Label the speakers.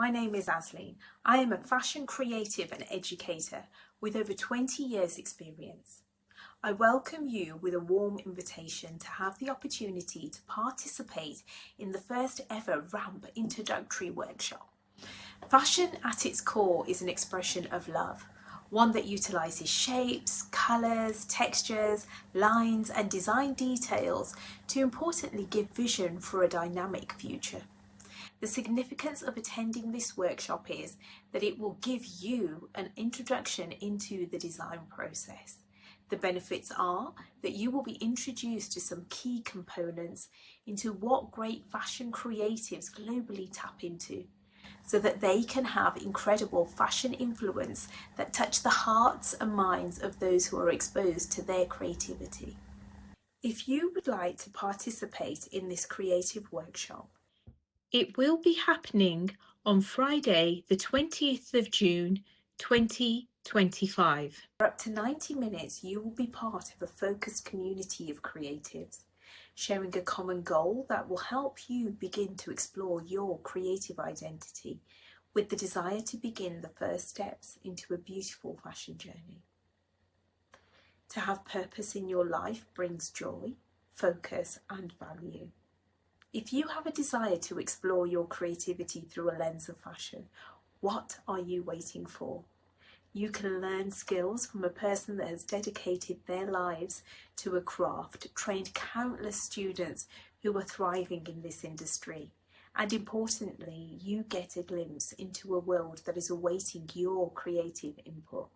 Speaker 1: my name is Asleen. I am a fashion creative and educator with over 20 years experience. I welcome you with a warm invitation to have the opportunity to participate in the first ever RAMP introductory workshop. Fashion at its core is an expression of love, one that utilises shapes, colours, textures, lines and design details to importantly give vision for a dynamic future. The significance of attending this workshop is that it will give you an introduction into the design process. The benefits are that you will be introduced to some key components into what great fashion creatives globally tap into, so that they can have incredible fashion influence that touch the hearts and minds of those who are exposed to their creativity. If you would like to participate in this creative workshop, it will be happening on Friday, the 20th of June, 2025. For up to 90 minutes, you will be part of a focused community of creatives, sharing a common goal that will help you begin to explore your creative identity with the desire to begin the first steps into a beautiful fashion journey. To have purpose in your life brings joy, focus, and value. If you have a desire to explore your creativity through a lens of fashion, what are you waiting for? You can learn skills from a person that has dedicated their lives to a craft, trained countless students who are thriving in this industry, and importantly, you get a glimpse into a world that is awaiting your creative input.